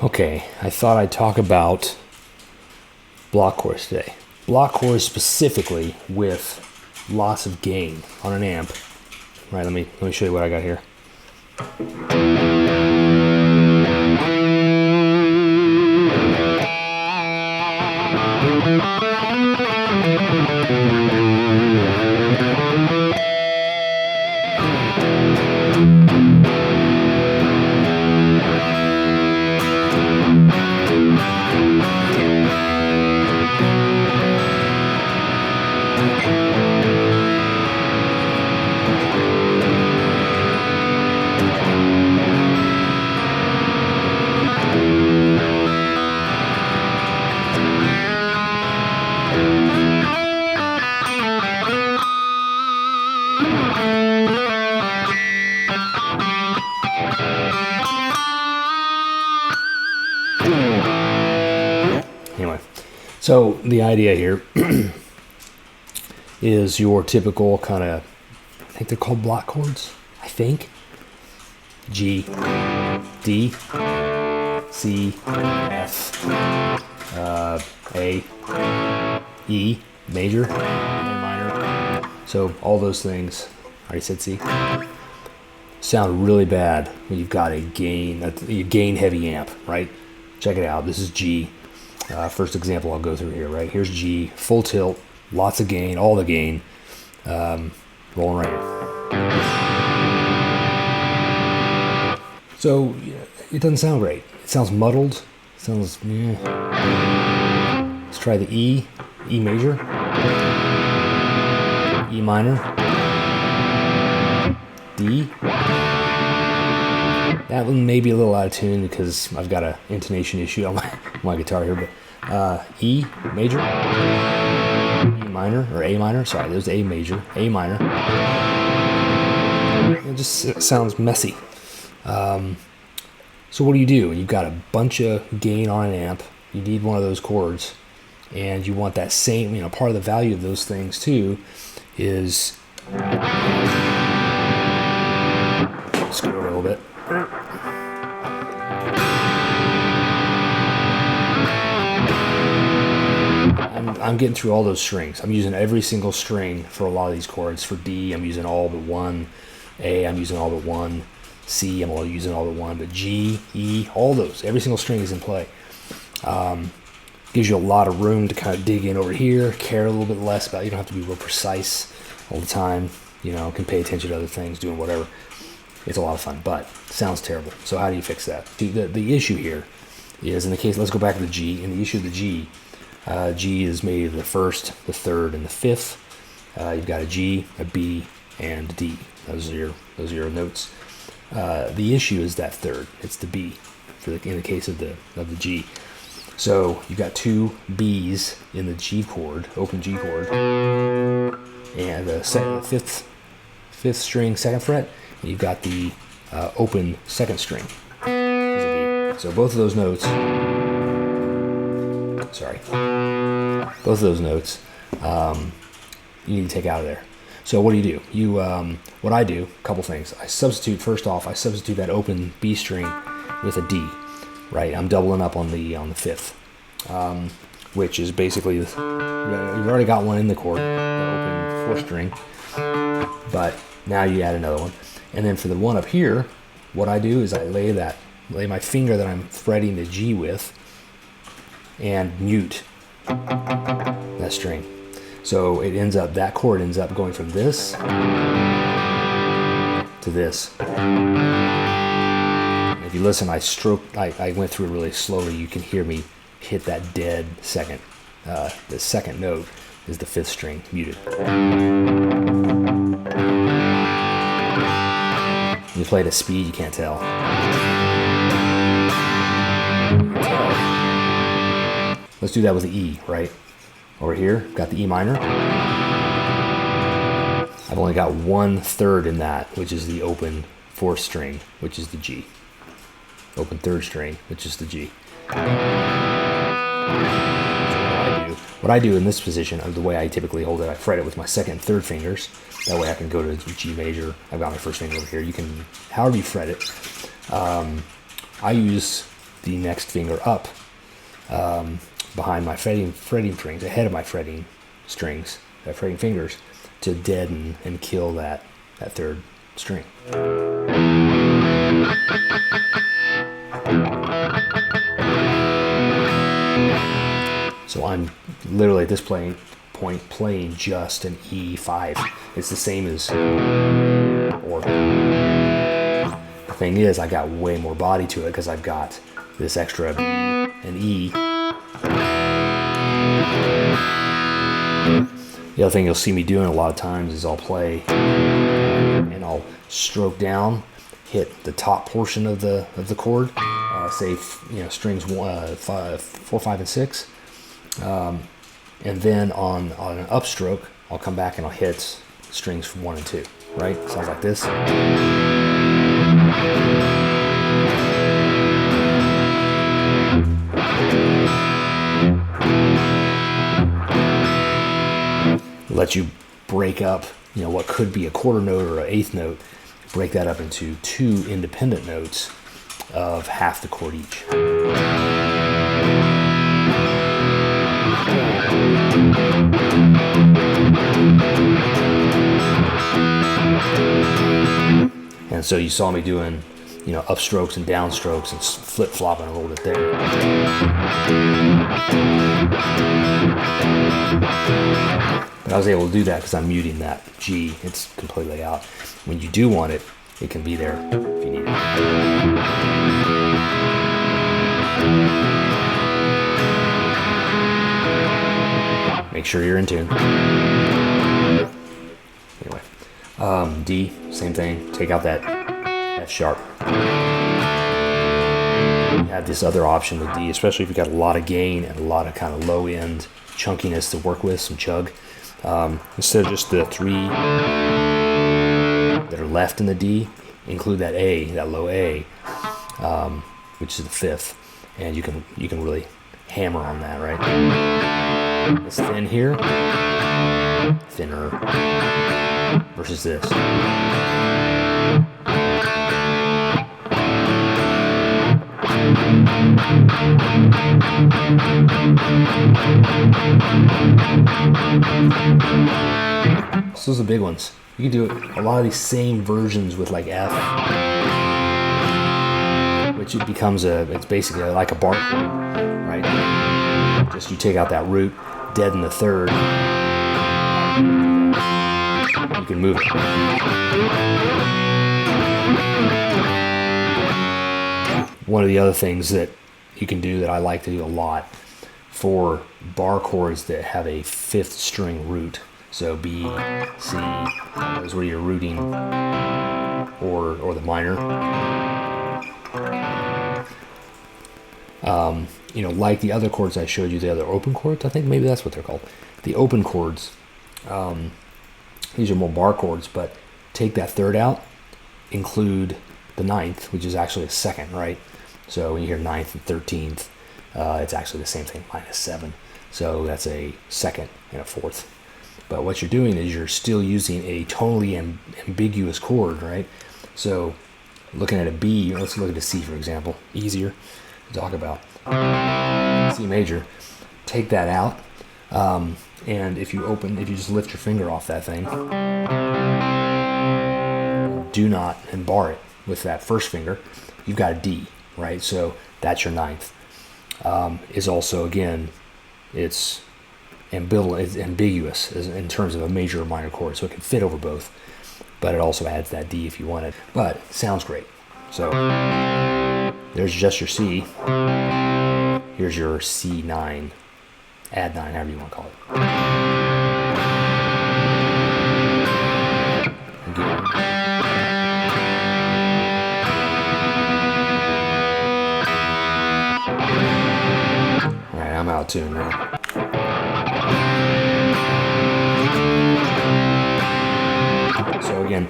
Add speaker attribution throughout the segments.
Speaker 1: Okay, I thought I'd talk about block chords today. Block chords specifically with lots of gain on an amp. Right, let me show you what I got here. Anyway, so the idea here is your typical kind of, I think they're called block chords, I think. G, D, C, F, A, E, major, A minor. So all those things, I already said C, sound really bad when you've got a gain heavy amp, right? Check it out. This is G. First example I'll go through here, right? Here's G, full tilt, lots of gain, all the gain, rolling right here. So it doesn't sound great. It sounds muddled. It sounds, Let's try the E, E major, E minor, D. That one may be a little out of tune because I've got an intonation issue on my guitar here, but E major, E minor, or A minor, sorry, there's A major, A minor. It just sounds messy. So what do? You've got a bunch of gain on an amp, you need one of those chords, and you want that same, part of the value of those things too is, scoot over a little bit. I'm getting through all those strings. I'm using every single string for a lot of these chords. For D, I'm using all but one. A, I'm using all but one. C, I'm using all but one. But G, E, all those, every single string is in play. Gives you a lot of room to kind of dig in over here, care a little bit less about, you don't have to be real precise all the time, can pay attention to other things, doing whatever. It's a lot of fun, but it sounds terrible. So how do you fix that? The issue here is, in the case, let's go back to the G. In the issue of the G, G is made of the first, the third, and the fifth. You've got a G, a B, and a D. Those are your notes. The issue is that third. It's the B, in the case of the G. So you've got two B's in the G chord, open G chord, and the fifth string, second fret. And you've got the open second string. So both of those notes. Both of those notes you need to take out of there. So what do? What I do, a couple things. First off, I substitute that open B string with a D, right? I'm doubling up on the fifth, which is basically, you've already got one in the chord, the open fourth string, but now you add another one. And then for the one up here, what I do is I lay my finger that I'm fretting the G with and mute that string. So that chord ends up going from this to this. If you listen, I went through it really slowly. You can hear me hit that dead second. The second note is the fifth string muted. You play at a speed, you can't tell. Let's do that with the E, right? Over here, got the E minor. I've only got 1/3 in that, which is the open fourth string, which is the G. Open third string, which is the G. What I do in this position, the way I typically hold it, I fret it with my second and third fingers. That way I can go to G major. I've got my first finger over here. You can, however you fret it. I use the next finger up behind my fretting strings, ahead of my fretting strings, fretting fingers, to deaden and kill that third string. So I'm literally at this point playing just an E5. It's the same as or. The thing is, I got way more body to it because I've got this extra B and E. The other thing you'll see me doing a lot of times is I'll play and I'll stroke down, hit the top portion of the chord, say strings 4, 5, and 6, and then on an upstroke I'll come back and I'll hit strings from 1 and 2. Right? Sounds like this. Let you break up, what could be a quarter note or an eighth note, break that up into 2 independent notes of half the chord each. And so you saw me doing, upstrokes and downstrokes and flip-flopping a little bit there. But I was able to do that because I'm muting that G. It's completely out. When you do want it, it can be there if you need it. Make sure you're in tune. Anyway, D, same thing. Take out that F sharp. You have this other option with D, especially if you've got a lot of gain and a lot of kind of low end chunkiness to work with, some chug. Instead of just the 3 that are left in the D, include that A, that low A, which is the 5th, and you can really hammer on that, right? It's thin here, thinner, versus this. So those are the big ones. You can do a lot of these same versions with like F, which it becomes it's basically like a bar chord, right? Just you take out that root, deaden the third, you can move it. One of the other things that you can do that I like to do a lot for bar chords that have a 5th string root, so B, C, those where you're rooting, or the minor. Like the other chords I showed you, the other open chords, I think maybe that's what they're called. The open chords, these are more bar chords, but take that 3rd out, include the 9th, which is actually a 2nd, right? So when you hear 9th and 13th, it's actually the same thing, -7. So that's a 2nd and a 4th. But what you're doing is you're still using a tonally ambiguous chord, right? So looking at a B, let's look at a C, for example. Easier to talk about. C major. Take that out. And if you just lift your finger off that thing, do not and bar it with that first finger, you've got a D, right? So that's your 9th. Is also, again, it's ambivalent, it's ambiguous in terms of a major or minor chord, so it can fit over both, but it also adds that D if you want it. But it sounds great. So there's just your C. Here's your C9, add 9, however you want to call it. Again. All right, I'm out of tune now. So again,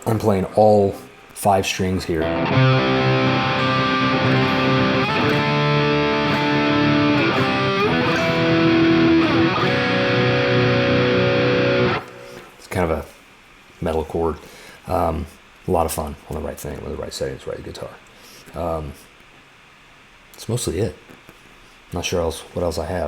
Speaker 1: I'm playing all 5 strings here. It's kind of a metal chord. A lot of fun on the right thing, with the right settings, right guitar. That's mostly it. Not sure what else I have.